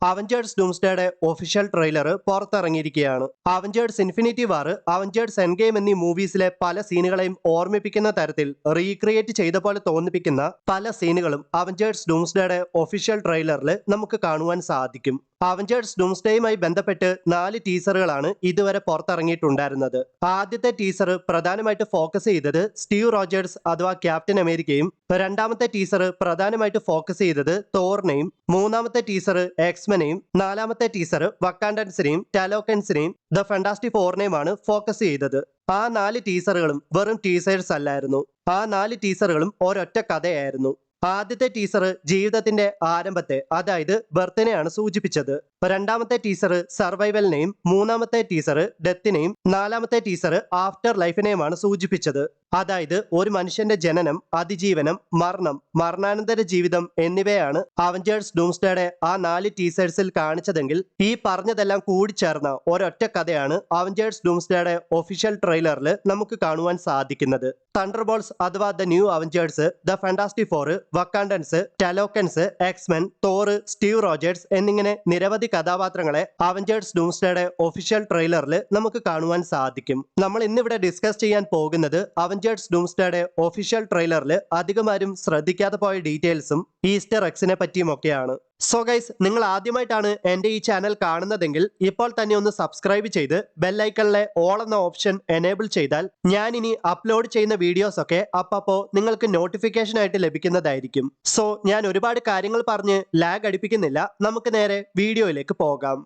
Avengers ഡൂംസ്ഡേയുടെ official trailer പുറത്തിറങ്ങിയിരിക്കുകയാണ്. Avengers Infinity War, Avengers Endgame എന്നീ മൂവീസിലെ പല സീനുകളെയും ഓർമ്മിപ്പിക്കുന്ന തരത്തിൽ റീക്രിയേറ്റ് ചെയ്ത പോലെ തോന്നിപ്പിക്കുന്ന പല സീനുകളും അവഞ്ചേഴ്സ് ഡൂംസ്ഡേയുടെ ഒഫീഷ്യൽ ട്രെയിലറിൽ നമുക്ക് കാണുവാൻ സാധിക്കും. അവഞ്ചേഴ്സ് ഡൂംസ്ഡേയുമായി ബന്ധപ്പെട്ട് 4 ടീസറുകളാണ് ഇതുവരെ പുറത്തിറങ്ങിയിട്ടുണ്ടായിരുന്നത്. ആദ്യത്തെ ടീസർ പ്രധാനമായിട്ട് ഫോക്കസ് ചെയ്തത് സ്റ്റീവ് റോജേഴ്സ് അഥവാ ക്യാപ്റ്റൻ അമേരിക്കയും, രണ്ടാമത്തെ ടീസർ പ്രധാനമായിട്ട് ഫോക്കസ് ചെയ്തത് തോറിനെയും, മൂന്നാമത്തെ ടീസർ എക്സ്മെനെയും, നാലാമത്തെ ടീസർ വക്കാൻഡൻസിനെയും ടാലോക്കൻസിനെയും ദ ഫാന്റാസ്റ്റിക് ഫോറിനെയുമാണ് ഫോക്കസ് ചെയ്തത്. ആ 4 ടീസറുകളും വെറും ടീസേഴ്സ് അല്ലായിരുന്നു. ആ 4 ടീസറുകളും ഒരൊറ്റ കഥയായിരുന്നു. ആദ്യത്തെ ടീസർ ജീവിതത്തിന്റെ ആരംഭത്തെ, അതായത് ബർത്തിനെയാണ് സൂചിപ്പിച്ചത്. രണ്ടാമത്തെ ടീസർ സർവൈവലിനെയും, മൂന്നാമത്തെ ടീസർ ഡെത്തിനെയും, നാലാമത്തെ ടീസർ ആഫ്റ്റർ ലൈഫിനെയുമാണ് സൂചിപ്പിച്ചത്. അതായത് ഒരു മനുഷ്യന്റെ ജനനം, അതിജീവനം, മരണം, മരണാനന്തര ജീവിതം എന്നിവയാണ് അവഞ്ചേഴ്സ് ഡൂംസ്ഡേയുടെ ആ 4 ടീസേഴ്സിൽ കാണിച്ചതെങ്കിൽ, ഈ പറഞ്ഞതെല്ലാം കൂടിച്ചേർന്ന ഒരൊറ്റ കഥയാണ് അവഞ്ചേഴ്സ് ഡൂംസ്ഡേയുടെ ഒഫീഷ്യൽ ട്രെയിലറിൽ നമുക്ക് കാണുവാൻ സാധിക്കുന്നത്. തണ്ടർബോൾട്സ് അഥവാ the New Avengers, the Fantastic Four, Wakandans, Talokans, X-Men, Thor, Steve Rogers എന്നിങ്ങനെ നിരവധി കഥാപാത്രങ്ങളെ അവഞ്ചേഴ്സ് ഡൂംസ്ഡേയുടെ ഒഫീഷ്യൽ ട്രെയിലറിൽ നമുക്ക് കാണുവാൻ സാധിക്കും. നമ്മൾ ഇന്നിവിടെ ഡിസ്കസ് ചെയ്യാൻ പോകുന്നത് അവഞ്ചേഴ്സ് ഡൂംസ്ഡേയുടെ ഒഫീഷ്യൽ ട്രെയിലറിൽ അധികമാരും ശ്രദ്ധിക്കാതെ പോയ ഡീറ്റെയിൽസും ഈസ്റ്റർ എക്സിനെ പറ്റിയുമൊക്കെയാണ്. സോ ഗൈസ്, നിങ്ങൾ ആദ്യമായിട്ടാണ് എൻ്റെ ഈ ചാനൽ കാണുന്നതെങ്കിൽ ഇപ്പോൾ തന്നെ ഒന്ന് സബ്സ്ക്രൈബ് ചെയ്ത് ബെല്ലൈക്കണിലെ ഓൾ എന്ന ഓപ്ഷൻ എനേബിൾ ചെയ്താൽ ഞാൻ ഇനി അപ്ലോഡ് ചെയ്യുന്ന വീഡിയോസ് ഒക്കെ അപ്പോൾ നിങ്ങൾക്ക് നോട്ടിഫിക്കേഷൻ ആയിട്ട് ലഭിക്കുന്നതായിരിക്കും. സോ ഞാൻ ഒരുപാട് കാര്യങ്ങൾ പറഞ്ഞ് ലാഗ് അടിപ്പിക്കുന്നില്ല, നമുക്ക് നേരെ വീഡിയോയിലേക്ക് പോകാം.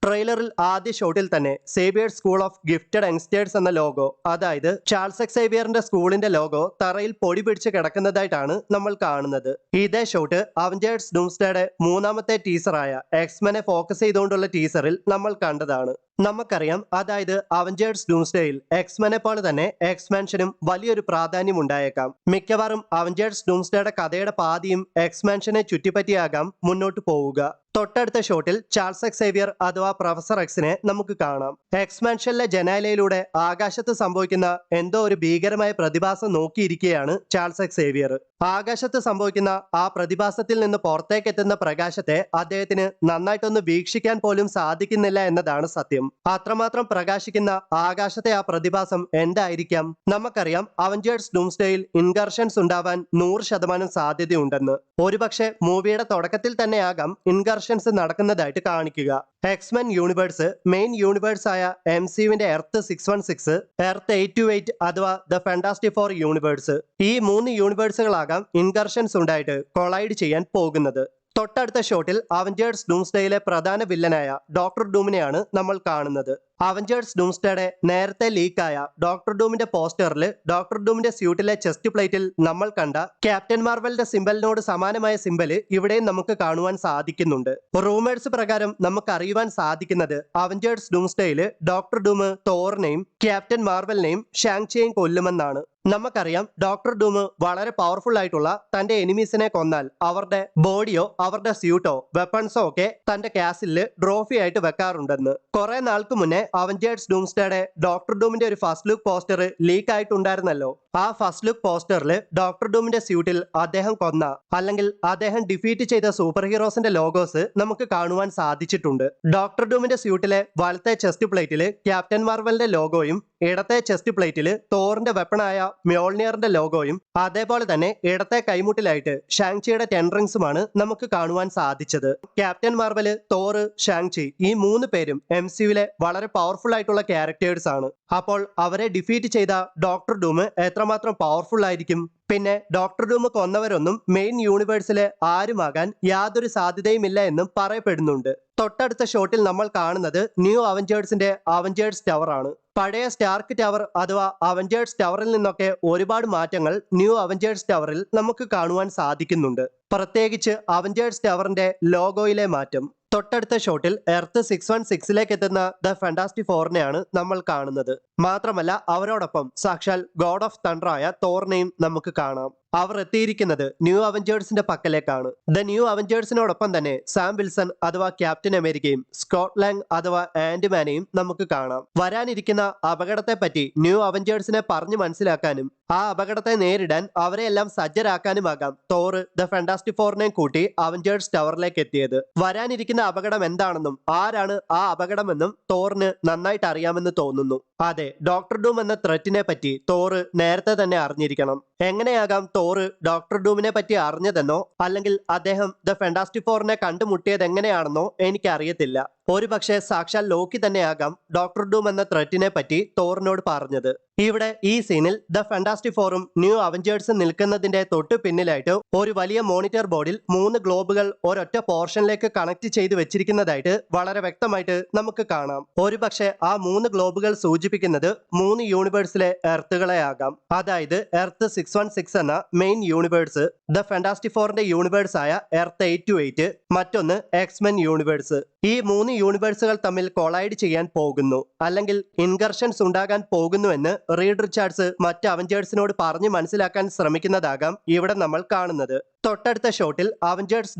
ട്രെയിലറിൽ ആദ്യ ഷോട്ടിൽ തന്നെ Xavier school of gifted youngsters എന്ന ലോഗോ, അതായത് ചാൾസ് സേവിയറിന്റെ സ്കൂളിന്റെ ലോഗോ തറയിൽ പൊടി പിടിച്ച് കിടക്കുന്നതായിട്ടാണ് നമ്മൾ കാണുന്നത്. ഇതേ ഷോട്ട് അവഞ്ചേഴ്സ് ഡൂംസ്ഡേയുടെ മൂന്നാമത്തെ ടീസറായ എക്സ്മെനെ ഫോക്കസ് ചെയ്തുകൊണ്ടുള്ള ടീസറിൽ നമ്മൾ കണ്ടതാണ്. നമുക്കറിയാം, അതായത് അവഞ്ചേഴ്സ് ഡൂംസ്ഡേയിൽ എക്സ്മെനെ പോലെ തന്നെ എക്സ്മാൻഷനും വലിയൊരു പ്രാധാന്യം ഉണ്ടായേക്കാം. മിക്കവാറും അവഞ്ചേഴ്സ് ഡൂംസ്ഡേയുടെ കഥയുടെ പാതിയും എക്സ്മാൻഷനെ ചുറ്റിപ്പറ്റിയാകാം മുന്നോട്ട് പോവുക. തൊട്ടടുത്ത ഷോട്ടിൽ ചാൾസ് സേവിയർ അഥവാ പ്രൊഫസർ എക്സിനെ നമുക്ക് കാണാം. എക്സ്മാൻഷനിലെ ജനാലയിലൂടെ ആകാശത്ത് സംഭവിക്കുന്ന എന്തോ ഒരു ഭീകരമായ പ്രതിഭാസം നോക്കിയിരിക്കുകയാണ് ചാൾസ് സേവിയർ. ആകാശത്ത് സംഭവിക്കുന്ന ആ പ്രതിഭാസത്തിൽ നിന്ന് പുറത്തേക്ക് എത്തുന്ന പ്രകാശത്തെ അദ്ദേഹത്തിന് നന്നായിട്ടൊന്ന് വീക്ഷിക്കാൻ പോലും സാധിക്കുന്നില്ല എന്നതാണ് സത്യം. അത്രമാത്രം പ്രകാശിക്കുന്ന ആകാശത്തെ ആ പ്രതിഭാസം എന്തായിരിക്കാം? നമുക്കറിയാം, അവഞ്ചേഴ്സ് ഡൂംസ്ഡേയിൽ ഇൻകർഷൻസ് ഉണ്ടാവാൻ 100% സാധ്യതയുണ്ടെന്ന്. ഒരുപക്ഷെ മൂവിയുടെ തുടക്കത്തിൽ തന്നെയാകാം ഇൻകർഷൻസ് നടക്കുന്നതായിട്ട് കാണിക്കുക. എക്സ്മെൻ യൂണിവേഴ്സ്, മെയിൻ യൂണിവേഴ്സ് ആയ MCUവിന്റെ എർത്ത് 616, എർത്ത് 828 അഥവാ ദ ഫാന്റാസ്റ്റിക് ഫോർ യൂണിവേഴ്സ്, ഈ 3 യൂണിവേഴ്സുകളാകാം ഇൻകർഷൻസ് ഉണ്ടായിട്ട് കൊളൈഡ് ചെയ്യാൻ പോകുന്നത്. തൊട്ടടുത്ത ഷോട്ടിൽ അവഞ്ചേഴ്സ് ഡൂംസ്ഡേയിലെ പ്രധാന വില്ലനായ ഡോക്ടർ ഡൂമിനെയാണ് നമ്മൾ കാണുന്നത്. അവഞ്ചേഴ്സ് ഡൂംസ്ഡേയുടെ നേരത്തെ ലീക്കായ ഡോക്ടർ ഡൂമിന്റെ പോസ്റ്ററിൽ ഡോക്ടർ ഡൂമിന്റെ സ്യൂട്ടിലെ ചെസ്റ്റ് പ്ലേറ്റിൽ നമ്മൾ കണ്ട ക്യാപ്റ്റൻ മാർവലിന്റെ സിംബലിനോട് സമാനമായ സിംബല് ഇവിടെയും നമുക്ക് കാണുവാൻ സാധിക്കുന്നുണ്ട്. റൂമേഴ്സ് പ്രകാരം നമുക്ക് അറിയുവാൻ സാധിക്കുന്നത് അവഞ്ചേഴ്സ് ഡൂംസ്ഡേയിൽ ഡോക്ടർ ഡൂം തോറിനെയും ക്യാപ്റ്റൻ മാർവലിനെയും ഷാങ്ചിയെയും കൊല്ലുമെന്നാണ്. നമുക്കറിയാം, ഡോക്ടർ ഡൂം വളരെ പവർഫുൾ ആയിട്ടുള്ള തന്റെ എനിമീസിനെ കൊന്നാൽ അവരുടെ ബോഡിയോ അവരുടെ സ്യൂട്ടോ വെപ്പൺസോ ഒക്കെ തന്റെ കാസിലിൽ ട്രോഫി ആയിട്ട് വെക്കാറുണ്ടെന്ന്. കുറെ നാൾക്ക് മുന്നേ അവഞ്ചേഴ്സ് ഡൂംസ്ഡേയുടെ ഡോക്ടർ ഡൂമിന്റെ ഒരു ഫസ്റ്റ് ലുക്ക് പോസ്റ്റർ ലീക്ക് ആയിട്ടുണ്ടായിരുന്നല്ലോ. ആ ഫസ്റ്റ് ലുക്ക് പോസ്റ്ററിൽ ഡോക്ടർ ഡൂമിന്റെ സ്യൂട്ടിൽ അദ്ദേഹം കൊന്ന അല്ലെങ്കിൽ അദ്ദേഹം ഡിഫീറ്റ് ചെയ്ത സൂപ്പർ ഹീറോസിന്റെ ലോഗോസ് നമുക്ക് കാണുവാൻ സാധിച്ചിട്ടുണ്ട്. ഡോക്ടർ ഡൂമിന്റെ സ്യൂട്ടിലെ വലത്തെ ചെസ്റ്റ് പ്ലേറ്റിൽ ക്യാപ്റ്റൻ മാർവലിന്റെ ലോഗോയും ഇടത്തെ ചെസ്റ്റ് പ്ലേറ്റിൽ തോറിന്റെ വെപ്പണായ മ്യോൾനിയറിന്റെ ലോഗോയും, അതേപോലെ തന്നെ ഇടത്തെ കൈമുട്ടിലായിട്ട് ഷാങ്ചിയുടെ 10 റിങ്സുമാണ് നമുക്ക് കാണുവാൻ സാധിച്ചത്. ക്യാപ്റ്റൻ മാർവൽ, തോർ, ഷാങ്ചി ഈ 3 പേരും MCUവിലെ വളരെ പവർഫുൾ ആയിട്ടുള്ള ക്യാരക്ടേഴ്സ് ആണ്. അപ്പോൾ അവരെ ഡിഫീറ്റ് ചെയ്ത ഡോക്ടർ ഡൂം എത്രമാത്രം പവർഫുൾ ആയിരിക്കും? പിന്നെ ഡോക്ടർ ഡൂം കൊന്നവരൊന്നും മെയിൻ യൂണിവേഴ്സിലെ ആരുമാകാൻ യാതൊരു സാധ്യതയുമില്ല എന്നും പറയപ്പെടുന്നുണ്ട്. തൊട്ടടുത്ത ഷോട്ടിൽ നമ്മൾ കാണുന്നത് ന്യൂ അവഞ്ചേഴ്സിന്റെ അവഞ്ചേഴ്സ് ടവർ ആണ്. പഴയ സ്റ്റാർക്ക് ടവർ അഥവാ അവഞ്ചേഴ്സ് ടവറിൽ നിന്നൊക്കെ ഒരുപാട് മാറ്റങ്ങൾ ന്യൂ അവഞ്ചേഴ്സ് ടവറിൽ നമുക്ക് കാണുവാൻ സാധിക്കുന്നുണ്ട്. പ്രത്യേകിച്ച് അവഞ്ചേഴ്സ് ടവറിന്റെ ലോഗോയിലെ മാറ്റം. തൊട്ടടുത്ത ഷോട്ടിൽ എർത്ത് 616ലേക്ക് എത്തുന്ന ദ ഫാന്റാസ്റ്റിക് ഫോറിനെയാണ് നമ്മൾ കാണുന്നത്. മാത്രമല്ല അവരോടൊപ്പം സാക്ഷാൽ ഗോഡ് ഓഫ് തണ്ടറായ തോറിനെയും നമുക്ക് കാണാം. അവർ എത്തിയിരിക്കുന്നത് ന്യൂ അവഞ്ചേഴ്സിന്റെ പക്കലേക്കാണ്. ദ ന്യൂ അവഞ്ചേഴ്സിനോടൊപ്പം തന്നെ സാം വിൽസൺ അഥവാ ക്യാപ്റ്റൻ അമേരിക്കയും സ്കോട്ട് ലാങ് അഥവാ ആന്റ്മാനെയും നമുക്ക് കാണാം. വരാനിരിക്കുന്ന അപകടത്തെ പറ്റി ന്യൂ അവഞ്ചേഴ്സിനെ പറഞ്ഞു മനസ്സിലാക്കാനും ആ അപകടത്തെ നേരിടാൻ അവരെയെല്ലാം സജ്ജരാക്കാനുമാകാം തോർ ദ ഫാന്റാസ്റ്റിക് ഫോറിനെയും കൂട്ടി അവഞ്ചേഴ്സ് ടവറിലേക്ക് എത്തിയത്. വരാനിരിക്കുന്ന അപകടം എന്താണെന്നും ആരാണ് ആ അപകടമെന്നും തോറിന് നന്നായിട്ട് അറിയാമെന്ന് തോന്നുന്നു. അതെ, ഡോക്ടർ ഡൂം എന്ന ത്രെറ്റിനെ പറ്റി തോർ നേരത്തെ തന്നെ അറിഞ്ഞിരിക്കണം. എങ്ങനെയാകാം തോർ ഡോക്ടർ ഡൂമിനെ പറ്റി അറിഞ്ഞതെന്നോ അല്ലെങ്കിൽ അദ്ദേഹം ദ ഫാന്റാസ്റ്റിക് ഫോറിനെ കണ്ടുമുട്ടിയത് എങ്ങനെയാണെന്നോ എനിക്കറിയത്തില്ല. ഒരുപക്ഷെ സാക്ഷാൽ ലോക്കി തന്നെയാകാം ഡോക്ടർ ഡൂം എന്ന ത്രെറ്റിനെ പറ്റി തോറിനോട് പറഞ്ഞത്. ഇവിടെ ഈ സീനിൽ ദ ഫാന്റാസ്റ്റിക് ഫോറും ന്യൂ അവഞ്ചേഴ്സും നിൽക്കുന്നതിന്റെ തൊട്ടു പിന്നിലായിട്ട് ഒരു വലിയ മോണിറ്റർ ബോർഡിൽ 3 ഗ്ലോബുകൾ ഒരൊറ്റ പോർഷനിലേക്ക് കണക്ട് ചെയ്ത് വെച്ചിരിക്കുന്നതായിട്ട് വളരെ വ്യക്തമായിട്ട് നമുക്ക് കാണാം. ഒരുപക്ഷെ ആ 3 ഗ്ലോബുകൾ സൂചിപ്പിക്കുന്നത് 3 യൂണിവേഴ്സിലെ എർത്തുകളെ ആകാം. അതായത് എർത്ത് 616 എന്ന മെയിൻ യൂണിവേഴ്സ്, ദ ഫാന്റാസ്റ്റിക് ഫോറിന്റെ യൂണിവേഴ്സ് ആയ എർത്ത് 828, മറ്റൊന്ന് എക്സ്മെൻ യൂണിവേഴ്സ്. ഈ 3 യൂണിവേഴ്സുകൾ തമ്മിൽ കൊളൈഡ് ചെയ്യാൻ പോകുന്നു, അല്ലെങ്കിൽ ഇൻകർഷൻസ് ഉണ്ടാകാൻ പോകുന്നു എന്ന് റീഡ് റിച്ചാർഡ്സ് മറ്റ് അവഞ്ചേഴ്സിനോട് പറഞ്ഞ് മനസ്സിലാക്കാൻ ശ്രമിക്കുന്നതാകാം ഇവിടെ നമ്മൾ കാണുന്നത്. തൊട്ടടുത്ത ഷോട്ടിൽ അവഞ്ചേഴ്സ്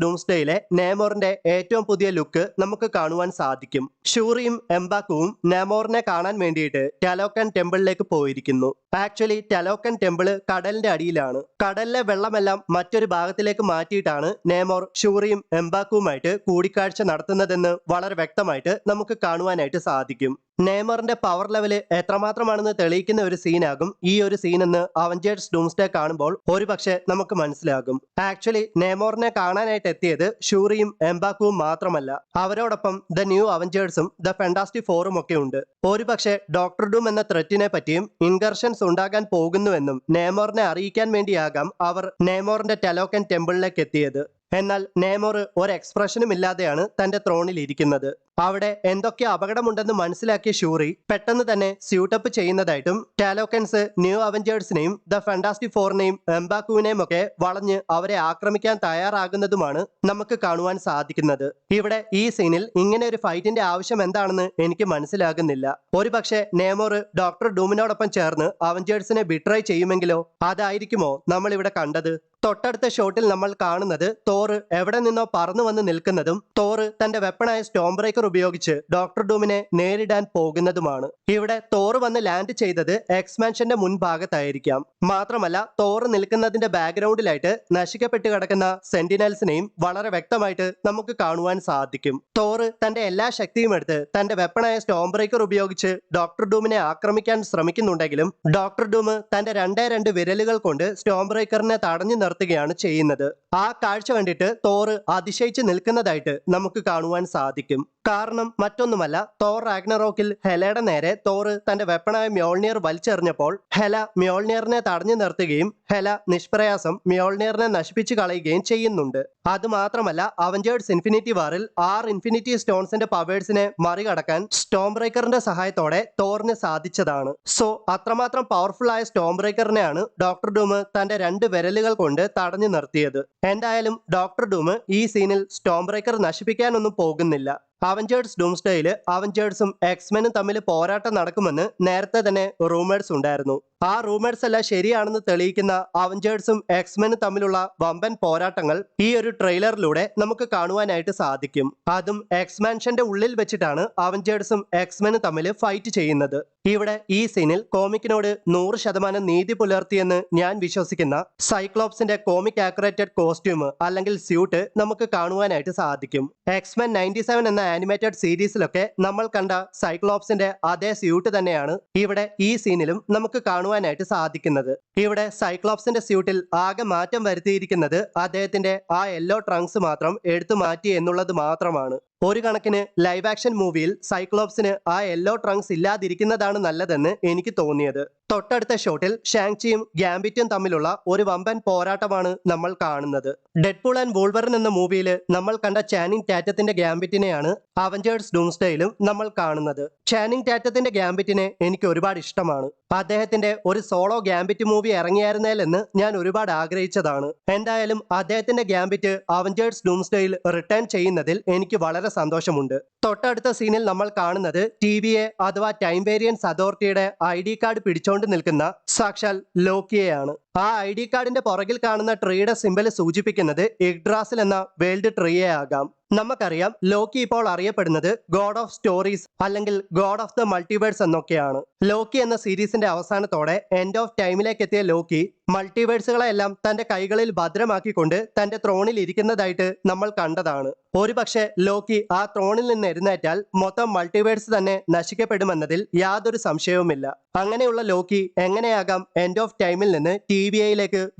ഡൂംസ്ഡേയിലെ നേമോറിന്റെ ഏറ്റവും പുതിയ ലുക്ക് നമുക്ക് കാണുവാൻ സാധിക്കും. ഷൂറിയും എംബാക്കുവും നേമോറിനെ കാണാൻ വേണ്ടിയിട്ട് ടെലോക്കൻ ടെമ്പിളിലേക്ക് പോയിരിക്കുന്നു. ആക്ച്വലി ടെലോക്കൻ ടെമ്പിള് കടലിന്റെ അടിയിലാണ്. കടലിലെ വെള്ളമെല്ലാം മറ്റൊരു ഭാഗത്തിലേക്ക് മാറ്റിയിട്ടാണ് നേമോർ ഷൂറിയും എംബാക്കുവുമായിട്ട് കൂടിക്കാഴ്ച നടത്തുന്നതെന്ന് വളരെ വ്യക്തമായിട്ട് നമുക്ക് കാണുവാനായിട്ട് സാധിക്കും. നെയ്മറിന്റെ പവർ ലെവല് എത്രമാത്രമാണെന്ന് തെളിയിക്കുന്ന ഒരു സീനാകും ഈ ഒരു സീൻ എന്ന് അവഞ്ചേഴ്സ് ഡൂംസ്ഡേ കാണുമ്പോൾ ഒരുപക്ഷെ നമുക്ക് മനസ്സിലാകും. ആക്ച്വലി നെയ്മോറിനെ കാണാനായിട്ട് എത്തിയത് ഷൂറിയും എംബാക്കുവും മാത്രമല്ല, അവരോടൊപ്പം ദ ന്യൂ അവഞ്ചേഴ്സും ദ ഫാന്റാസ്റ്റിക് ഫോറും ഒക്കെ ഉണ്ട്. ഒരുപക്ഷെ ഡോക്ടർ ഡൂം എന്ന ത്രെറ്റിനെ പറ്റിയും ഇൻകർഷൻസ് ഉണ്ടാകാൻ പോകുന്നുവെന്നും നെയ്മോറിനെ അറിയിക്കാൻ വേണ്ടിയാകാം അവർ നെയ്മോറിന്റെ ടെലോക്കൻ ടെമ്പിളിലേക്ക് എത്തിയത്. എന്നാൽ നെയ്മോർ ഒരു എക്സ്പ്രഷനും ഇല്ലാതെയാണ് തന്റെ ത്രോണിൽ ഇരിക്കുന്നത്. അവിടെ എന്തൊക്കെ അപകടമുണ്ടെന്ന് മനസ്സിലാക്കിയ ഷൂറി പെട്ടെന്ന് തന്നെ സ്യൂട്ടപ്പ് ചെയ്യുന്നതായിട്ടും ടാലോക്കൻസ് ന്യൂ അവഞ്ചേഴ്സിനെയും ദ ഫാന്റാസ്റ്റിക് ഫോറിനെയും എംബാക്കുവിനെയും ഒക്കെ വളഞ്ഞ് അവരെ ആക്രമിക്കാൻ തയ്യാറാകുന്നതുമാണ് നമുക്ക് കാണുവാൻ സാധിക്കുന്നത്. ഇവിടെ ഈ സീനിൽ ഇങ്ങനെ ഒരു ഫൈറ്റിന്റെ ആവശ്യം എന്താണെന്ന് എനിക്ക് മനസ്സിലാകുന്നില്ല. ഒരുപക്ഷെ നെയ്മോർ ഡോക്ടർ ഡൂമിനോടൊപ്പം ചേർന്ന് അവഞ്ചേഴ്സിനെ ബിട്രൈ ചെയ്യുമെങ്കിലോ? അതായിരിക്കുമോ നമ്മൾ ഇവിടെ കണ്ടത്? തൊട്ടടുത്ത ഷോട്ടിൽ നമ്മൾ കാണുന്നത് തോർ എവിടെ നിന്നോ പറന്നു വന്ന് നിൽക്കുന്നതും തോർ തന്റെ വെപ്പണായ സ്റ്റോം ബ്രേക്കർ ഉപയോഗിച്ച് ഡോക്ടർ ഡൂമിനെ നേരിടാൻ പോകുന്നതുമാണ്. ഇവിടെ തോർ വന്ന് ലാൻഡ് ചെയ്തത് എക്സ്മാൻഷന്റെ മുൻഭാഗത്തായിരിക്കാം. മാത്രമല്ല തോർ നിൽക്കുന്നതിന്റെ ബാക്ക്ഗ്രൗണ്ടിലായിട്ട് നശിക്കപ്പെട്ട് കിടക്കുന്ന സെന്റിനൽസിനെയും വളരെ വ്യക്തമായിട്ട് നമുക്ക് കാണുവാൻ സാധിക്കും. തോർ തന്റെ എല്ലാ ശക്തിയും എടുത്ത് തന്റെ വെപ്പണായ സ്റ്റോം ബ്രേക്കർ ഉപയോഗിച്ച് ഡോക്ടർ ഡൂമിനെ ആക്രമിക്കാൻ ശ്രമിക്കുന്നുണ്ടെങ്കിലും ഡോക്ടർ ഡൂം തന്റെ 2 വിരലുകൾ കൊണ്ട് സ്റ്റോം ബ്രേക്കറിനെ തടഞ്ഞു നിർത്തുകയാണ് ചെയ്യുന്നത്. ആ കാഴ്ച കണ്ടിട്ട് തോർ അതിശയിച്ച് നിൽക്കുന്നതായിട്ട് നമുക്ക് കാണുവാൻ സാധിക്കും. കാരണം മറ്റൊന്നുമല്ല, തോർ റാഗ്നറോക്കിൽ ഹെലയുടെ നേരെ തോർ തന്റെ വെപ്പണായ മ്യോൾനിയർ വലിച്ചെറിഞ്ഞപ്പോൾ ഹെല മ്യോൾനിയറിനെ തടഞ്ഞു നിർത്തുകയും ഹെല നിഷ്പ്രയാസം മ്യോൾനിയറിനെ നശിപ്പിച്ചു കളയുകയും ചെയ്യുന്നുണ്ട്. അതുമാത്രമല്ല, അവഞ്ചേഴ്സ് ഇൻഫിനിറ്റി വാറിൽ 6 ഇൻഫിനിറ്റി സ്റ്റോൺസിന്റെ പവേഴ്സിനെ മറികടക്കാൻ സ്റ്റോം ബ്രേക്കറിന്റെ സഹായത്തോടെ തോറിന് സാധിച്ചതാണ്. സോ അത്രമാത്രം പവർഫുൾ ആയ സ്റ്റോം ബ്രേക്കറിനെയാണ് ഡോക്ടർ ഡൂം തന്റെ 2 വിരലുകൾ കൊണ്ട് തടഞ്ഞു നിർത്തിയത്. എന്തായാലും ഡോക്ടർ ഡൂം ഈ സീനിൽ സ്റ്റോം ബ്രേക്കർ നശിപ്പിക്കാനൊന്നും പോകുന്നില്ല. അവഞ്ചേഴ്സ് ഡൂംസ്ഡേയിൽ അവഞ്ചേഴ്സും എക്സ്മെനും തമ്മിൽ പോരാട്ടം നടക്കുമെന്ന് നേരത്തെ തന്നെ റൂമേഴ്സ് ഉണ്ടായിരുന്നു. ആ റൂമേഴ്സ് എല്ലാം ശരിയാണെന്ന് തെളിയിക്കുന്ന അവഞ്ചേഴ്സും എക്സ്മെനും തമ്മിലുള്ള വമ്പൻ പോരാട്ടങ്ങൾ ഈ ഒരു ട്രെയിലറിലൂടെ നമുക്ക് കാണുവാനായിട്ട് സാധിക്കും. അതും എക്സ്മാൻഷന്റെ ഉള്ളിൽ വെച്ചിട്ടാണ് അവഞ്ചേഴ്സും എക്സ്മെനും തമ്മിൽ ഫൈറ്റ് ചെയ്യുന്നത്. ഇവിടെ ഈ സീനിൽ കോമിക്കിനോട് 100% നീതി പുലർത്തിയെന്ന് ഞാൻ വിശ്വസിക്കുന്ന സൈക്ലോപ്സിന്റെ കോമിക് ആക്യുറേറ്റഡ് കോസ്റ്റ്യൂം അല്ലെങ്കിൽ സ്യൂട്ട് നമുക്ക് കാണുവാനായിട്ട് സാധിക്കും. എക്സ്മെൻ 97 എന്ന ആനിമേറ്റഡ് സീരീസിലൊക്കെ നമ്മൾ കണ്ട സൈക്ലോപ്സിന്റെ അതേ സ്യൂട്ട് തന്നെയാണ് ഇവിടെ ഈ സീനിലും നമുക്ക് കാണുവാനായിട്ട് സാധിക്കുന്നത്. ഇവിടെ സൈക്ലോപ്സിന്റെ സ്യൂട്ടിൽ ആകെ മാറ്റം വരുത്തിയിരിക്കുന്നത് അദ്ദേഹത്തിന്റെ ആ യെല്ലോ ട്രങ്ക്സ് മാത്രം എടുത്തു മാറ്റി എന്നുള്ളത് മാത്രമാണ്. ഒരു കണക്കിന് ലൈവ് ആക്ഷൻ മൂവിയിൽ സൈക്ലോപ്സിന് ആ യെല്ലോ ട്രങ്ക്സ് ഇല്ലാതിരിക്കുന്നതാണ് നല്ലതെന്ന് എനിക്ക് തോന്നിയത്. തൊട്ടടുത്ത ഷോട്ടിൽ ഷാങ്ചിയും ഗാംബിറ്റും തമ്മിലുള്ള ഒരു വമ്പൻ പോരാട്ടമാണ് നമ്മൾ കാണുന്നത്. ഡെഡ്പൂൾ ആൻഡ് വൂൾവറിൻ എന്ന മൂവിയിൽ നമ്മൾ കണ്ട ചാനിങ് ടാറ്റത്തിന്റെ ഗാംബിറ്റിനെയാണ് അവഞ്ചേഴ്സ് ഡൂംസ്ഡേയിലും നമ്മൾ കാണുന്നത്. ചാനിങ് ടാറ്റത്തിന്റെ ഗാംബിറ്റിനെ എനിക്ക് ഒരുപാട് ഇഷ്ടമാണ്. അദ്ദേഹത്തിന്റെ ഒരു സോളോ ഗാംബിറ്റ് മൂവി ഇറങ്ങിയായിരുന്നേലെന്ന് ഞാൻ ഒരുപാട് ആഗ്രഹിച്ചതാണ്. എന്തായാലും അദ്ദേഹത്തിന്റെ ഗാംബിറ്റ് അവഞ്ചേഴ്സ് ഡൂംസ്ഡേയിൽ റിട്ടേൺ ചെയ്യുന്നതിൽ എനിക്ക് വളരെ സന്തോഷമുണ്ട്. തൊട്ടടുത്ത സീനിൽ നമ്മൾ കാണുന്നത് TVA അഥവാ ടൈം വേരിയൻസ് അതോറിറ്റിയുടെ ID കാർഡ് പിടിച്ചോണ്ട് നിൽക്കുന്ന സാക്ഷാൽ ലോക്കിയെയാണ്. ആ ID കാർഡിന്റെ പുറകിൽ കാണുന്ന ട്രീയുടെ സിമ്പൽ സൂചിപ്പിക്കുന്നത് ഇഗ്ഡ്രാസിൽ എന്ന വേൾഡ് ട്രീയെ ആകാം. നമുക്കറിയാം ലോക്കി ഇപ്പോൾ അറിയപ്പെടുന്നത് ഗോഡ് ഓഫ് സ്റ്റോറീസ് അല്ലെങ്കിൽ ഗോഡ് ഓഫ് ദ മൾട്ടിവേഴ്സ് എന്നൊക്കെയാണ്. ലോക്കി എന്ന സീരീസിന്റെ അവസാനത്തോടെ എൻഡ് ഓഫ് ടൈമിലേക്ക് എത്തിയ ലോക്കി മൾട്ടിവേഴ്സുകളെല്ലാം തന്റെ കൈകളിൽ ഭദ്രമാക്കിക്കൊണ്ട് തന്റെ ത്രോണിൽ ഇരിക്കുന്നതായിട്ട് നമ്മൾ കണ്ടതാണ്. ഒരുപക്ഷെ ലോക്കി ആ ത്രോണിൽ നിന്ന് എഴുന്നേറ്റാൽ മൊത്തം മൾട്ടിവേഴ്സ് തന്നെ നശിക്കപ്പെടുമെന്നതിൽ യാതൊരു സംശയവുമില്ല. അങ്ങനെയുള്ള ലോക്കി എങ്ങനെയാകാം എൻഡ് ഓഫ് ടൈമിൽ നിന്ന് TVA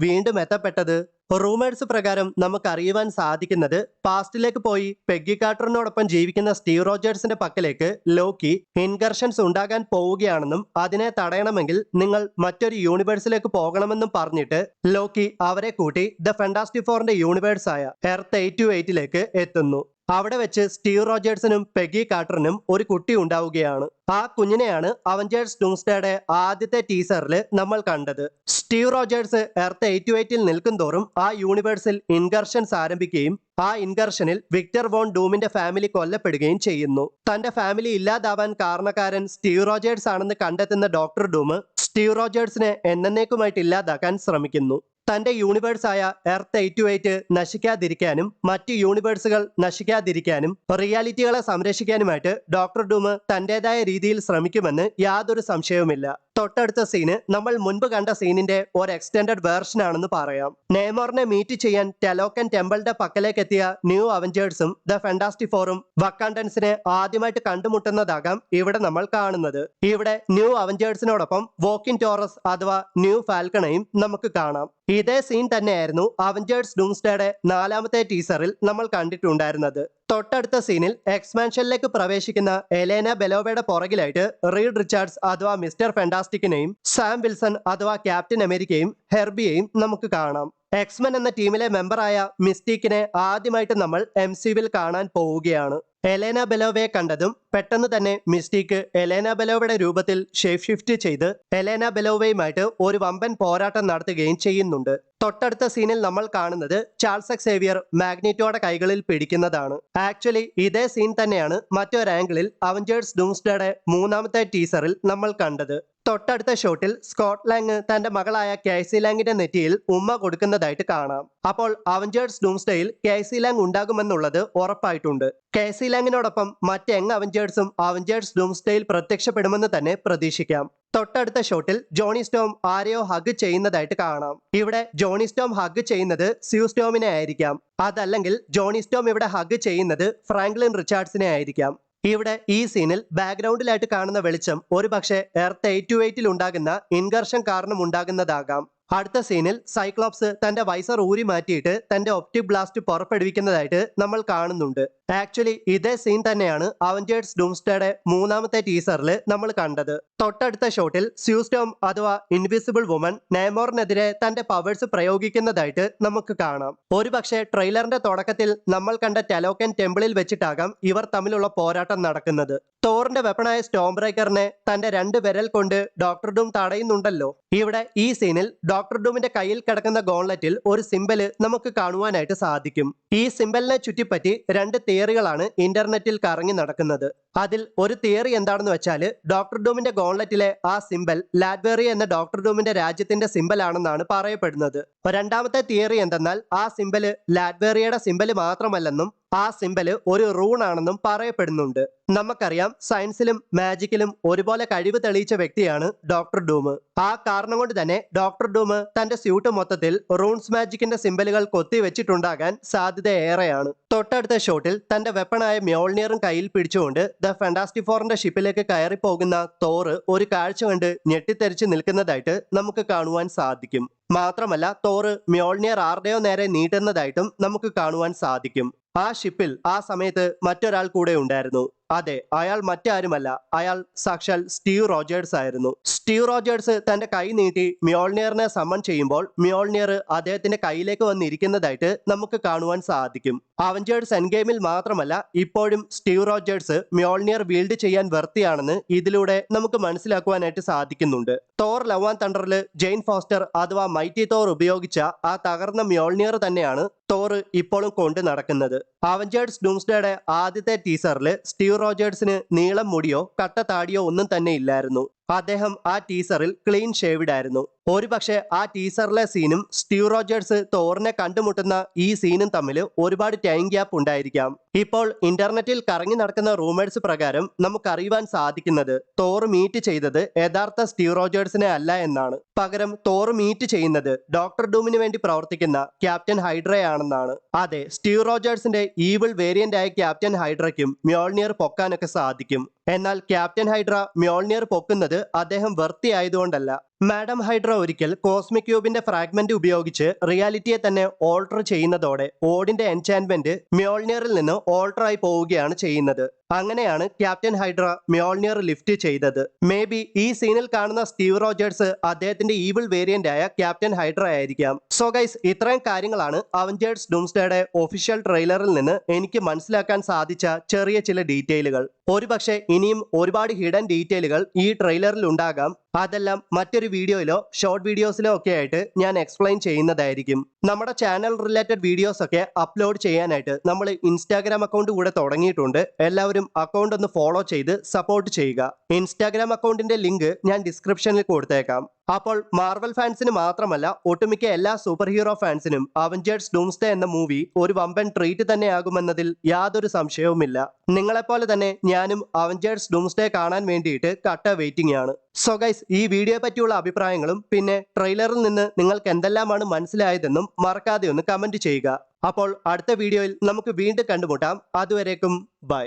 വീണ്ടും എത്തപ്പെട്ടത്? റൂമേഴ്സ് പ്രകാരം നമുക്ക് അറിയുവാൻ സാധിക്കുന്നത് പാസ്റ്റിലേക്ക് പോയി പെഗ്ഗി കാർട്ടറിനോടൊപ്പം ജീവിക്കുന്ന സ്റ്റീവ് റോജേഴ്സിന്റെ പക്കലേക്ക് ലോക്കി ഇൻകർഷൻസ് ഉണ്ടാകാൻ പോവുകയാണെന്നും അതിനെ തടയണമെങ്കിൽ നിങ്ങൾ മറ്റൊരു യൂണിവേഴ്സിലേക്ക് പോകണമെന്നും പറഞ്ഞിട്ട് ലോക്കി അവരെ കൂട്ടി ദ ഫാന്റാസ്റ്റിക് ഫോറിന്റെ യൂണിവേഴ്സായ എർത്ത് 828 എത്തുന്നു. അവിടെ വെച്ച് സ്റ്റീവ് റോജേഴ്സിനും പെഗ്ഗി കാർട്ടറിനും ഒരു കുട്ടി ഉണ്ടാവുകയാണ്. ആ കുഞ്ഞിനെയാണ് അവഞ്ചേഴ്സ് ഡൂംസ്ഡേയുടെ ആദ്യത്തെ ടീസറിൽ നമ്മൾ കണ്ടത്. സ്റ്റീവ് റോജേഴ്സ് എർത്ത് 828 നിൽക്കും തോറും ആ യൂണിവേഴ്സിൽ ഇൻകർഷൻസ് ആരംഭിക്കുകയും ആ ഇൻകർഷനിൽ വിക്ടർ വോൺ ഡൂമിന്റെ ഫാമിലി കൊല്ലപ്പെടുകയും ചെയ്യുന്നു. തന്റെ ഫാമിലി ഇല്ലാതാവാൻ കാരണക്കാരൻ സ്റ്റീവ് റോജേഴ്സ് ആണെന്ന് കണ്ടെത്തുന്ന ഡോക്ടർ ഡൂം സ്റ്റീവ് റോജേഴ്സിനെ എന്നേക്കുമായിട്ട് ഇല്ലാതാക്കാൻ ശ്രമിക്കുന്നു. തന്റെ യൂണിവേഴ്സായ എർത്ത് 828 നശിക്കാതിരിക്കാനും മറ്റു യൂണിവേഴ്സുകൾ നശിക്കാതിരിക്കാനും റിയാലിറ്റികളെ സംരക്ഷിക്കാനുമായിട്ട് ഡോക്ടർ ഡൂം തന്റേതായ രീതിയിൽ ശ്രമിക്കുമെന്ന് യാതൊരു സംശയവുമില്ല. തൊട്ടടുത്ത സീന് നമ്മൾ മുൻപ് കണ്ട സീനിന്റെ ഒരു എക്സ്റ്റൻഡഡ് വേർഷൻ ആണെന്ന് പറയാം. നെയ്മോറിനെ മീറ്റ് ചെയ്യാൻ ടെലോക്കൻ ടെമ്പിളിന്റെ പക്കലേക്ക് എത്തിയ ന്യൂ അവഞ്ചേഴ്സും ദ ഫാന്റാസ്റ്റിക് ഫോറും വക്കാണ്ടൻസിനെ ആദ്യമായിട്ട് കണ്ടുമുട്ടുന്നതാകാം ഇവിടെ നമ്മൾ കാണുന്നത്. ഇവിടെ ന്യൂ അവഞ്ചേഴ്സിനോടൊപ്പം വോക്കിൻ ടോറസ് അഥവാ ന്യൂ ഫാൽക്കണെയും നമുക്ക് കാണാം. ഇതേ സീൻ തന്നെയായിരുന്നു അവഞ്ചേഴ്സ് ഡൂംസ്ഡേയുടെ 4ാമത്തെ ടീസറിൽ നമ്മൾ കണ്ടിട്ടുണ്ടായിരുന്നത്. തൊട്ടടുത്ത സീനിൽ എക്സ്മാൻഷനിലേക്ക് പ്രവേശിക്കുന്ന എലേന ബെലോവയുടെ പുറകിലായിട്ട് റീഡ് റിച്ചാർഡ്സ് അഥവാ മിസ്റ്റർ ഫാന്റാസ്റ്റിക്കിനെയും സാം വിൽസൺ അഥവാ ക്യാപ്റ്റൻ അമേരിക്കയും ഹെർബിയെയും നമുക്ക് കാണാം. എക്സ്മെൻ എന്ന ടീമിലെ മെമ്പറായ മിസ്റ്റീക്കിനെ ആദ്യമായിട്ട് നമ്മൾ MCUവിൽ കാണാൻ പോവുകയാണ്. എലേന ബെലോവയെ കണ്ടതും പെട്ടെന്ന് തന്നെ മിസ്റ്റീക്ക് എലേന ബെലോവയുടെ രൂപത്തിൽ ഷേപ്പ് ഷിഫ്റ്റ് ചെയ്ത് എലേന ബെലോവയുമായിട്ട് ഒരു വമ്പൻ പോരാട്ടം നടത്തുകയും ചെയ്യുന്നുണ്ട്. തൊട്ടടുത്ത സീനിൽ നമ്മൾ കാണുന്നത് ചാൾസ് സേവിയർ മാഗ്നീറ്റോയുടെ കൈകളിൽ പിടിക്കുന്നതാണ്. ആക്ച്വലി ഇതേ സീൻ തന്നെയാണ് മറ്റൊരു ആംഗിളിൽ അവഞ്ചേഴ്സ് ഡൂംസ്ഡേയുടെ 3ാമത്തെ ടീസറിൽ നമ്മൾ കണ്ടത്. തൊട്ടടുത്ത ഷോട്ടിൽ സ്കോട്ട് ലാങ് തന്റെ മകളായ കേസി ലാങ്ങിന്റെ നെറ്റിയിൽ ഉമ്മ കൊടുക്കുന്നതായിട്ട് കാണാം. അപ്പോൾ അവഞ്ചേഴ്സ് ഡൂംസ്ഡേയിൽ കേസി ലാങ് ഉണ്ടാകുമെന്നുള്ളത് ഉറപ്പായിട്ടുണ്ട്. കേസി ലാങ്ങിനോടൊപ്പം മറ്റ് യങ് അവഞ്ചേഴ്സും അവഞ്ചേഴ്സ് ഡൂംസ്ഡേയിൽ പ്രത്യക്ഷപ്പെടുമെന്ന് തന്നെ പ്രതീക്ഷിക്കാം. തൊട്ടടുത്ത ഷോട്ടിൽ ജോണി സ്റ്റോം ആരെയോ ഹഗ് ചെയ്യുന്നതായിട്ട് കാണാം. ഇവിടെ ജോണി സ്റ്റോം ഹഗ് ചെയ്യുന്നത് സ്യൂ സ്റ്റോമിനെ ആയിരിക്കാം. അതല്ലെങ്കിൽ ജോണി സ്റ്റോം ഇവിടെ ഹഗ് ചെയ്യുന്നത് ഫ്രാങ്ക്ലിൻ റിച്ചാർഡ്സിനെ ആയിരിക്കാം. ഇവിടെ ഈ സീനിൽ ബാക്ക്ഗ്രൗണ്ടിലായിട്ട് കാണുന്ന വെളിച്ചം ഒരുപക്ഷെ എർത്ത് 828 ഉണ്ടാകുന്ന ഇൻകർഷൻ കാരണം ഉണ്ടാകുന്നതാകാം. അടുത്ത സീനിൽ സൈക്ലോപ്സ് തന്റെ വൈസർ ഊരി മാറ്റിയിട്ട് തന്റെ ഒപ്റ്റിക് ബ്ലാസ്റ്റ് പുറപ്പെടുവിക്കുന്നതായിട്ട് നമ്മൾ കാണുന്നുണ്ട്. ആക്ച്വലി ഇതേ സീൻ തന്നെയാണ് അവഞ്ചേഴ്സ് ഡൂംസ്ഡേയുടെ 3ാമത്തെ ടീസറിൽ നമ്മൾ കണ്ടത്. തൊട്ടടുത്ത ഷോട്ടിൽ സ്യൂ സ്റ്റോം അഥവാ ഇൻവിസിബിൾ വുമൺ നെയ്മോറിനെതിരെ തന്റെ പവേഴ്സ് പ്രയോഗിക്കുന്നതായിട്ട് നമുക്ക് കാണാം. ഒരുപക്ഷെ ട്രെയിലറിന്റെ തുടക്കത്തിൽ നമ്മൾ കണ്ട ടെലോക്കൻ ടെമ്പിളിൽ വെച്ചിട്ടാകാം ഇവർ തമ്മിലുള്ള പോരാട്ടം നടക്കുന്നത്. തോറിന്റെ വെപ്പണായ സ്റ്റോം ബ്രേക്കറിനെ തന്റെ 2 വിരൽ കൊണ്ട് ഡോക്ടർ ഡൂം തടയുന്നുണ്ടല്ലോ. ഇവിടെ ഈ സീനിൽ ഡോക്ടർ ഡൂമിന്റെ കയ്യിൽ കിടക്കുന്ന ഗോൺലെറ്റിൽ ഒരു സിമ്പല് നമുക്ക് കാണുവാനായിട്ട് സാധിക്കും. ഈ സിമ്പലിനെ ചുറ്റിപ്പറ്റി 2 തിയറികളാണ് ഇന്റർനെറ്റിൽ കറങ്ങി നടക്കുന്നത്. അതിൽ ഒരു തിയറി എന്താണെന്ന് വെച്ചാൽ ഡോക്ടർ ഡൂമിന്റെ ഗോൺലെറ്റിലെ ആ സിമ്പൽ ലാറ്റ്വേറിയ എന്ന ഡോക്ടർ ഡൂമിന്റെ രാജ്യത്തിന്റെ സിമ്പൽ ആണെന്നാണ് പറയപ്പെടുന്നത്. രണ്ടാമത്തെ തിയറി എന്തെന്നാൽ ആ സിമ്പല് ലാറ്റ്വേറിയയുടെ സിമ്പല് മാത്രമല്ലെന്നും ആ സിമ്പല് ഒരു റൂൺ ആണെന്നും പറയപ്പെടുന്നുണ്ട്. നമുക്കറിയാം സയൻസിലും മാജിക്കിലും ഒരുപോലെ കഴിവ് തെളിയിച്ച വ്യക്തിയാണ് ഡോക്ടർ ഡൂം. ആ കാരണം കൊണ്ട് തന്നെ ഡോക്ടർ ഡൂം തന്റെ സ്യൂട്ട് മൊത്തത്തിൽ റൂൺസ് മാജിക്കിന്റെ സിമ്പലുകൾ കൊത്തി വെച്ചിട്ടുണ്ടാകാൻ സാധ്യത ഏറെയാണ്. തൊട്ടടുത്ത ഷോട്ടിൽ തന്റെ വെപ്പണായ മ്യോൾനിയറും കയ്യിൽ പിടിച്ചുകൊണ്ട് ദ ഫാന്റാസ്റ്റിക് ഫോറിന്റെ ഷിപ്പിലേക്ക് കയറി പോകുന്ന തോർ ഒരു കാഴ്ച കണ്ട് ഞെട്ടിത്തെറിച്ച് നിൽക്കുന്നതായിട്ട് നമുക്ക് കാണുവാൻ സാധിക്കും. മാത്രമല്ല തോർ മ്യോൾനിയർ ആരുടെയോ നേരെ നീട്ടുന്നതായിട്ടും നമുക്ക് കാണുവാൻ സാധിക്കും. ആ ഷിപ്പിൽ ആ സമയത്ത് മറ്റൊരാൾ കൂടെ ഉണ്ടായിരുന്നു. അതെ, അയാൾ മറ്റാരുമല്ല, അയാൾ സാക്ഷാൽ സ്റ്റീവ് റോജേഴ്സ് ആയിരുന്നു. സ്റ്റീവ് റോജേഴ്സ് തന്റെ കൈ നീട്ടി മ്യോൾനിയറിനെ സമ്മൺ ചെയ്യുമ്പോൾ മ്യോൾനിയർ അദ്ദേഹത്തിന്റെ കയ്യിലേക്ക് വന്നിരിക്കുന്നതായിട്ട് നമുക്ക് കാണുവാൻ സാധിക്കും. അവഞ്ചേഴ്സ് എൻഡ് ഗെയിമിൽ മാത്രമല്ല ഇപ്പോഴും സ്റ്റീവ് റോജേഴ്സ് മ്യോൾനിയർ വീൽഡ് ചെയ്യാൻ വെർത്തിയാണെന്ന് ഇതിലൂടെ നമുക്ക് മനസ്സിലാക്കുവാനായിട്ട് സാധിക്കുന്നുണ്ട്. തോർ ലവ് ആൻഡ് തണ്ടറിൽ ജെയിൻ ഫോസ്റ്റർ അഥവാ മൈറ്റി തോർ ഉപയോഗിച്ച ആ തകർന്ന മ്യോൾനിയർ തന്നെയാണ് തോർ ഇപ്പോഴും കൊണ്ട് നടക്കുന്നത്. അവഞ്ചേഴ്സ് ഡൂംസ്ഡേയുടെ ആദ്യത്തെ ടീസറിൽ സ്റ്റീവ് റോജേഴ്സിന് നീളം മുടിയോ കട്ട താടിയോ ഒന്നും തന്നെ ഇല്ലായിരുന്നു. അദ്ദേഹം ആ ടീസറിൽ ക്ലീൻ ഷേവ്ഡ് ആയിരുന്നു. ഒരുപക്ഷെ ആ ടീസറിലെ സീനും സ്റ്റീവ് റോജേഴ്സ് തോറിനെ കണ്ടുമുട്ടുന്ന ഈ സീനും തമ്മിൽ ഒരുപാട് ടൈം ഗ്യാപ്പ് ഉണ്ടായിരിക്കാം. ഇപ്പോൾ ഇന്റർനെറ്റിൽ കറങ്ങി നടക്കുന്ന റൂമേഴ്സ് പ്രകാരം നമുക്കറിയുവാൻ സാധിക്കുന്നത് തോർ മീറ്റ് ചെയ്തത് യഥാർത്ഥ സ്റ്റീവ് റോജേഴ്സിനെ അല്ല എന്നാണ്. പകരം തോർ മീറ്റ് ചെയ്യുന്നത് ഡോക്ടർ ഡൂമിന് വേണ്ടി പ്രവർത്തിക്കുന്ന ക്യാപ്റ്റൻ ഹൈഡ്രയാണെന്നാണ്. അതെ, സ്റ്റീവ് റോജേഴ്സിന്റെ ഈവിൾ വേരിയന്റ് ആയ ക്യാപ്റ്റൻ ഹൈഡ്രയ്ക്കും മ്യോൾനിയർ പൊക്കാനൊക്കെ സാധിക്കും. എന്നാൽ ക്യാപ്റ്റൻ ഹൈഡ്ര മ്യോൾനിയർ പൊക്കുന്നത് അദ്ദേഹം വെർത്തി ആയതുകൊണ്ടല്ല. മാഡം ഹൈഡ്ര ഒരിക്കൽ കോസ്മിക് ക്യൂബിന്റെ ഫ്രാഗ്മെന്റ് ഉപയോഗിച്ച് റിയാലിറ്റിയെ തന്നെ ഓൾട്ടർ ചെയ്യുന്നതോടെ ഓഡിന്റെ എൻചാൻമെന്റ് മ്യോൾനിയറിൽ നിന്ന് ഓൾട്ടർ ആയി പോവുകയാണ് ചെയ്യുന്നത്. അങ്ങനെയാണ് ക്യാപ്റ്റൻ ഹൈഡ്ര മ്യോൾനിയർ ലിഫ്റ്റ് ചെയ്തത്. മേ ബി ഈ സീനിൽ കാണുന്ന സ്റ്റീവ് റോജേഴ്സ് അദ്ദേഹത്തിന്റെ ഈവിൾ വേരിയന്റ് ആയ ക്യാപ്റ്റൻ ഹൈഡ്ര ആയിരിക്കാം. സോ ഗൈസ്, ഇത്രയും കാര്യങ്ങളാണ് അവഞ്ചേഴ്സ് ഡൂംസ്ഡേയുടെ ഒഫീഷ്യൽ ട്രെയിലറിൽ നിന്ന് എനിക്ക് മനസ്സിലാക്കാൻ സാധിച്ച ചെറിയ ചില ഡീറ്റെയിലുകൾ. ഒരുപക്ഷെ ഇനിയും ഒരുപാട് ഹിഡൻ ഡീറ്റെയിലുകൾ ഈ ട്രെയിലറിൽ ഉണ്ടാകാം. അതെല്ലാം മറ്റൊരു വീഡിയോയിലോ ഷോർട്ട് വീഡിയോസിലോ ഒക്കെ ആയിട്ട് ഞാൻ എക്സ്പ്ലെയിൻ ചെയ്യുന്നതായിരിക്കും. നമ്മുടെ ചാനൽ റിലേറ്റഡ് വീഡിയോസ് ഒക്കെ അപ്ലോഡ് ചെയ്യാനായിട്ട് നമ്മൾ ഇൻസ്റ്റാഗ്രാം അക്കൗണ്ട് കൂടെ തുടങ്ങിയിട്ടുണ്ട്. എല്ലാവരും അക്കൗണ്ട് ഒന്ന് ഫോളോ ചെയ്ത് സപ്പോർട്ട് ചെയ്യുക. ഇൻസ്റ്റാഗ്രാം അക്കൗണ്ടിന്റെ ലിങ്ക് ഞാൻ ഡിസ്ക്രിപ്ഷനിൽ കൊടുത്തേക്കാം. അപ്പോൾ മാർവൽ ഫാൻസിന് മാത്രമല്ല, ഒട്ടുമിക്ക എല്ലാ സൂപ്പർ ഹീറോ ഫാൻസിനും അവഞ്ചേഴ്സ് ഡൂംസ്ഡേ എന്ന മൂവി ഒരു വമ്പൻ ട്രീറ്റ് തന്നെയാകുമെന്നതിൽ യാതൊരു സംശയവുമില്ല. നിങ്ങളെപ്പോലെ തന്നെ ഞാനും അവഞ്ചേഴ്സ് ഡൂംസ്ഡേ കാണാൻ വേണ്ടിയിട്ട് കട്ട വെയിറ്റിംഗ് ആണ്. സോ ഗൈസ്, ഈ വീഡിയോയെ പറ്റിയുള്ള അഭിപ്രായങ്ങളും പിന്നെ ട്രെയിലറിൽ നിന്ന് നിങ്ങൾക്ക് എന്തെല്ലാമാണ് മനസ്സിലായതെന്നും മറക്കാതെ ഒന്ന് കമന്റ് ചെയ്യുക. അപ്പോൾ അടുത്ത വീഡിയോയിൽ നമുക്ക് വീണ്ടും കണ്ടുമുട്ടാം. അതുവരേക്കും ബൈ.